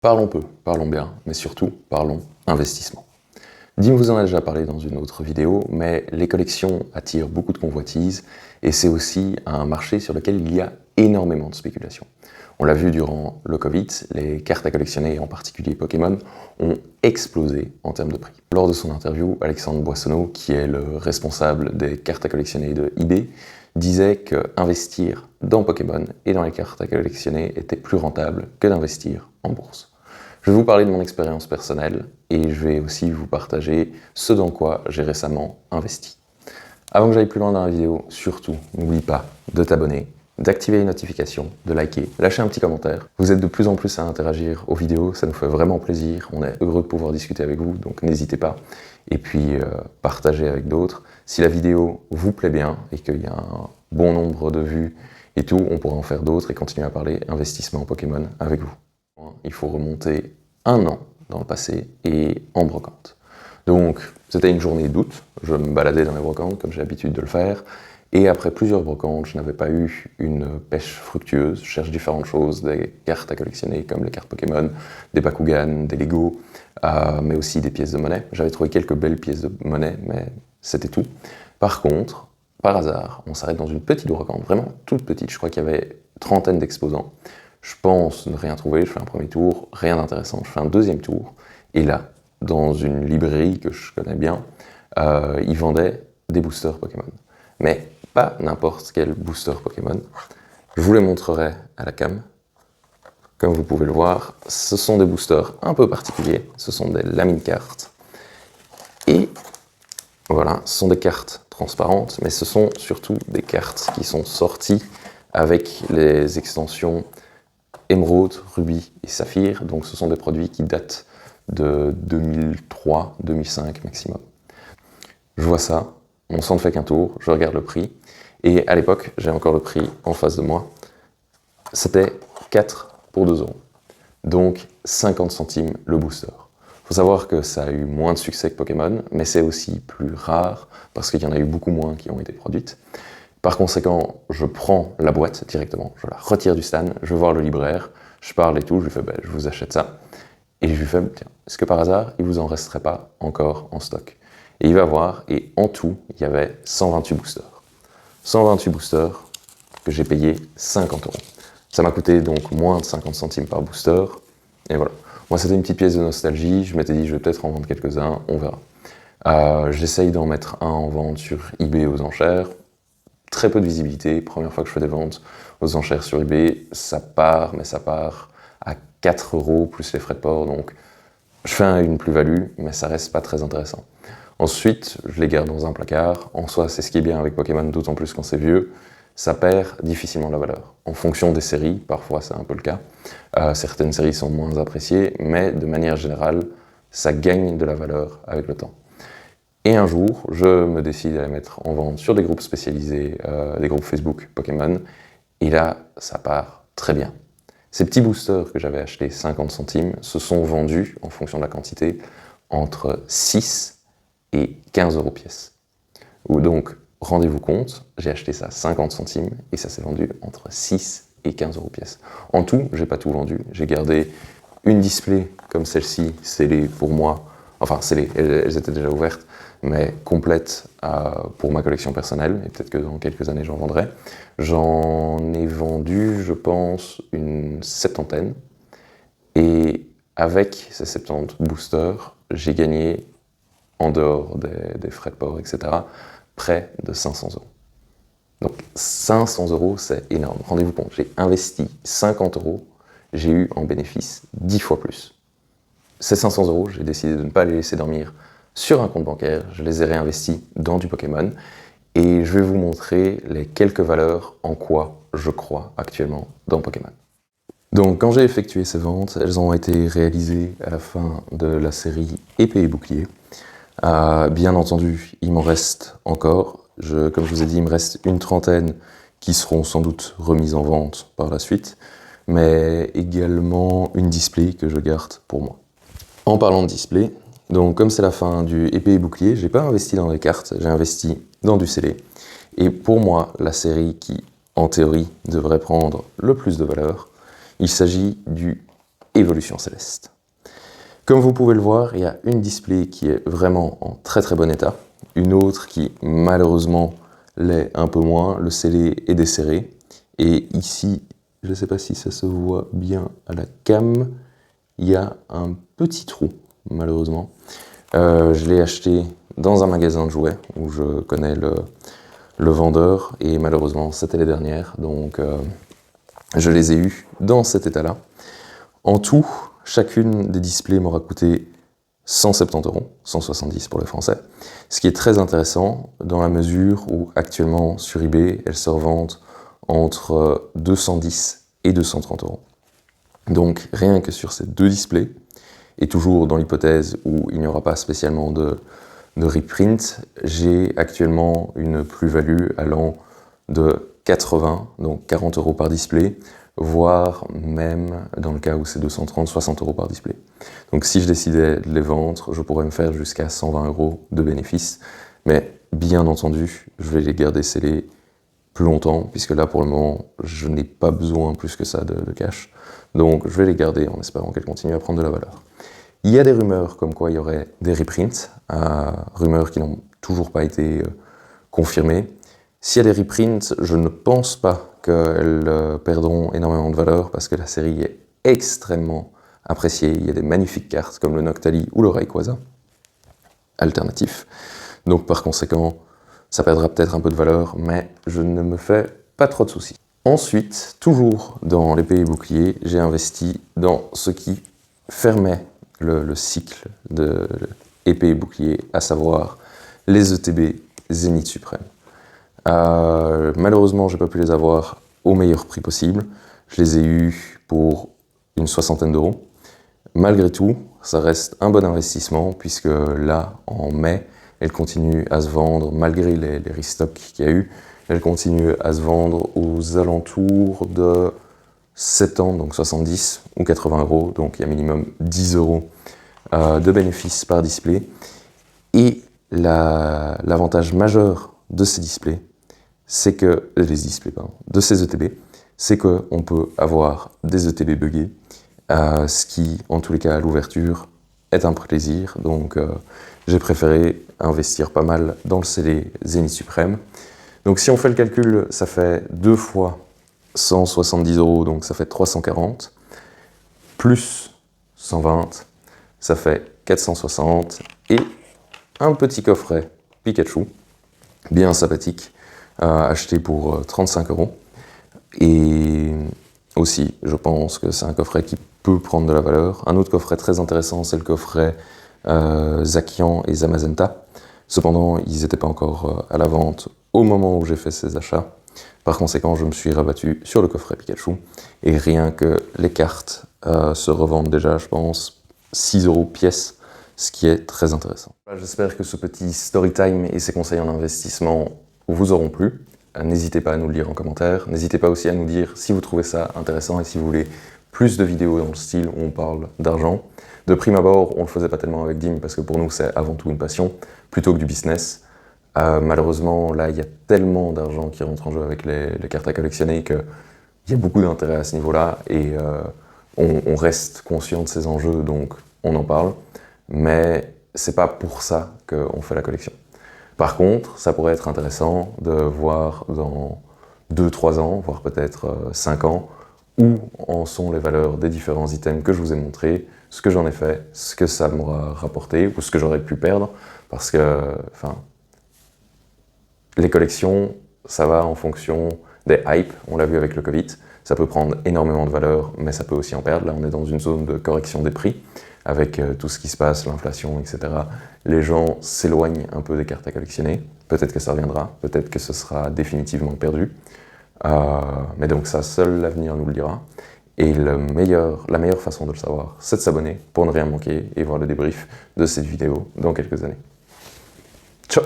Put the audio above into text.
Parlons peu, parlons bien, mais surtout, parlons investissement. Dim vous en a déjà parlé dans une autre vidéo, mais les collections attirent beaucoup de convoitises et c'est aussi un marché sur lequel il y a énormément de spéculation. On l'a vu durant le Covid, les cartes à collectionner, en particulier Pokémon, ont explosé en termes de prix. Lors de son interview, Alexandre Boissonneau, qui est le responsable des cartes à collectionner de eBay, disait que investir dans Pokémon et dans les cartes à collectionner était plus rentable que d'investir en bourse. Je vais vous parler de mon expérience personnelle et je vais aussi vous partager ce dans quoi j'ai récemment investi. Avant que j'aille plus loin dans la vidéo, surtout, n'oublie pas de t'abonner, d'activer les notifications, de liker, lâcher un petit commentaire. Vous êtes de plus en plus à interagir aux vidéos, ça nous fait vraiment plaisir, on est heureux de pouvoir discuter avec vous, donc n'hésitez pas. Et puis, partagez avec d'autres. Si la vidéo vous plaît bien et qu'il y a un bon nombre de vues et tout, on pourra en faire d'autres et continuer à parler investissement Pokémon avec vous. Il faut remonter un an dans le passé et en brocante. Donc, c'était une journée d'août, je me baladais dans les brocantes comme j'ai l'habitude de le faire, et après plusieurs brocantes, je n'avais pas eu une pêche fructueuse. Je cherche différentes choses, des cartes à collectionner comme les cartes Pokémon, des Bakugan, des Lego, mais aussi des pièces de monnaie. J'avais trouvé quelques belles pièces de monnaie, mais c'était tout. Par contre, par hasard, on s'arrête dans une petite brocante, vraiment toute petite, je crois qu'il y avait trentaine d'exposants. Je pense ne rien trouver, je fais un premier tour, rien d'intéressant, je fais un deuxième tour, et là, dans une librairie que je connais bien, ils vendaient des boosters Pokémon. Mais pas n'importe quel booster Pokémon. Je vous les montrerai à la cam. Comme vous pouvez le voir, ce sont des boosters un peu particuliers, ce sont des lamines cartes. Et voilà, ce sont des cartes transparentes, mais ce sont surtout des cartes qui sont sorties avec les extensions Émeraude, Rubis et Saphir, donc ce sont des produits qui datent de 2003-2005 maximum. Je vois ça, mon sang ne fait qu'un tour, je regarde le prix, et à l'époque, j'ai encore le prix en face de moi, c'était 4 pour 2 euros, donc 50 centimes le booster. Il faut savoir que ça a eu moins de succès que Pokémon, mais c'est aussi plus rare, parce qu'il y en a eu beaucoup moins qui ont été produites. Par conséquent, je prends la boîte directement, je la retire du stand, je vais voir le libraire, je parle et tout, je lui fais je vous achète ça. Et je lui fais tiens, est-ce que par hasard, il vous en resterait pas encore en stock? Et il va voir, et en tout, il y avait 128 boosters. 128 boosters que j'ai payé 50 euros. Ça m'a coûté donc moins de 50 centimes par booster, et voilà. Moi, c'était une petite pièce de nostalgie, je m'étais dit, je vais peut-être en vendre quelques-uns, on verra. J'essaye d'en mettre un en vente sur eBay aux enchères. Très peu de visibilité, première fois que je fais des ventes aux enchères sur eBay, ça part, mais ça part à 4 euros plus les frais de port, donc je fais une plus-value, mais ça reste pas très intéressant. Ensuite, je les garde dans un placard, en soi c'est ce qui est bien avec Pokémon, d'autant plus quand c'est vieux, ça perd difficilement de la valeur. En fonction des séries, parfois c'est un peu le cas, certaines séries sont moins appréciées, mais de manière générale, ça gagne de la valeur avec le temps. Et un jour, je me décide à les mettre en vente sur des groupes spécialisés, des groupes Facebook Pokémon, et là, ça part très bien. Ces petits boosters que j'avais achetés 50 centimes se sont vendus, en fonction de la quantité, entre 6 et 15 euros pièce. Donc, rendez-vous compte, j'ai acheté ça 50 centimes, et ça s'est vendu entre 6 et 15 euros pièce. En tout, j'ai pas tout vendu, j'ai gardé une display comme celle-ci, scellée pour moi, enfin scellée, elles étaient déjà ouvertes, mais complète pour ma collection personnelle, et peut-être que dans quelques années j'en vendrai. J'en ai vendu, je pense, une septantaine, et avec ces 70 boosters, j'ai gagné, en dehors des frais de port, etc., près de 500 euros. Donc 500 euros, c'est énorme. Rendez-vous compte, j'ai investi 50 euros, j'ai eu en bénéfice 10 fois plus. Ces 500 euros, j'ai décidé de ne pas les laisser dormir sur un compte bancaire, je les ai réinvestis dans du Pokémon, et je vais vous montrer les quelques valeurs en quoi je crois actuellement dans Pokémon. Donc quand j'ai effectué ces ventes, elles ont été réalisées à la fin de la série Épée et Bouclier. Bien entendu, il m'en reste encore. Comme je vous ai dit, il me reste une trentaine qui seront sans doute remises en vente par la suite, mais également une display que je garde pour moi. En parlant de display, donc comme c'est la fin du épée et bouclier, j'ai pas investi dans les cartes, j'ai investi dans du scellé. Et pour moi, la série qui, en théorie, devrait prendre le plus de valeur, il s'agit du Évolution Céleste. Comme vous pouvez le voir, il y a une display qui est vraiment en très très bon état, une autre qui malheureusement l'est un peu moins, le scellé est desserré, et ici, je ne sais pas si ça se voit bien à la cam, il y a un petit trou, malheureusement. Je l'ai acheté dans un magasin de jouets, où je connais le vendeur, et malheureusement c'était les dernières, donc je les ai eues dans cet état-là. En tout, chacune des displays m'aura coûté 170 €, 170 pour le français, ce qui est très intéressant dans la mesure où actuellement sur eBay, elles se revendent entre 210 et 230 €. Donc rien que sur ces deux displays, et toujours dans l'hypothèse où il n'y aura pas spécialement de reprint, j'ai actuellement une plus-value allant de 80, donc 40 € par display, voire même, dans le cas où c'est 230, 60 € par display. Donc si je décidais de les vendre, je pourrais me faire jusqu'à 120 € de bénéfices, mais bien entendu, je vais les garder scellés plus longtemps, puisque là pour le moment, je n'ai pas besoin plus que ça de cash. Donc je vais les garder en espérant qu'elles continuent à prendre de la valeur. Il y a des rumeurs comme quoi il y aurait des reprints, rumeurs qui n'ont toujours pas été confirmées. S'il y a des reprints, je ne pense pas qu'elles perdront énormément de valeur parce que la série est extrêmement appréciée. Il y a des magnifiques cartes comme le Noctali ou le Rayquaza alternatif. Donc par conséquent, ça perdra peut-être un peu de valeur, mais je ne me fais pas trop de soucis. Ensuite, toujours dans l'épée et bouclier, j'ai investi dans ce qui fermait le cycle de épée et bouclier, à savoir les ETB Zénith Suprême. Malheureusement, j'ai pas pu les avoir au meilleur prix possible. Je les ai eus pour une soixantaine d'euros. Malgré tout, ça reste un bon investissement puisque là, en mai, elles continuent à se vendre, malgré les restocks qu'il y a eu, elles continuent à se vendre aux alentours de 7 ans, donc 70 ou 80 €, donc il y a minimum 10 € de bénéfices par display. Et l'avantage majeur de ces displays, c'est que, de ces ETB, c'est qu'on peut avoir des ETB buggés, ce qui, en tous les cas, à l'ouverture, est un plaisir. Donc, j'ai préféré investir pas mal dans le scellé Zénith Suprême. Donc, si on fait le calcul, ça fait 2 fois 170 €, donc ça fait 340, plus 120, ça fait 460, et un petit coffret Pikachu, bien sympathique, acheté pour 35 €. Et aussi, je pense que c'est un coffret qui peut prendre de la valeur. Un autre coffret très intéressant, c'est le coffret Zacian et Zamazenta. Cependant, ils n'étaient pas encore à la vente au moment où j'ai fait ces achats. Par conséquent, je me suis rabattu sur le coffret Pikachu. Et rien que les cartes se revendent déjà, je pense, 6 € pièce, ce qui est très intéressant. J'espère que ce petit story time et ces conseils en investissement vous auront plu. N'hésitez pas à nous le dire en commentaire. N'hésitez pas aussi à nous dire si vous trouvez ça intéressant et si vous voulez plus de vidéos dans le style où on parle d'argent. De prime abord, on ne le faisait pas tellement avec Dim parce que pour nous, c'est avant tout une passion, plutôt que du business. Malheureusement, là, il y a tellement d'argent qui rentre en jeu avec les cartes à collectionner qu'il y a beaucoup d'intérêt à ce niveau-là et on reste conscient de ces enjeux, donc on en parle. Mais c'est pas pour ça qu'on fait la collection. Par contre, ça pourrait être intéressant de voir dans 2-3 ans, voire peut-être 5 ans, où en sont les valeurs des différents items que je vous ai montrés, ce que j'en ai fait, ce que ça m'aura rapporté, ou ce que j'aurais pu perdre, parce que, les collections, ça va en fonction des hypes, on l'a vu avec le Covid, ça peut prendre énormément de valeur, mais ça peut aussi en perdre. Là, on est dans une zone de correction des prix, avec tout ce qui se passe, l'inflation, etc. Les gens s'éloignent un peu des cartes à collectionner. Peut-être que ça reviendra, peut-être que ce sera définitivement perdu. Mais donc ça, seul l'avenir nous le dira. Et la meilleure façon de le savoir, c'est de s'abonner pour ne rien manquer et voir le débrief de cette vidéo dans quelques années. Ciao!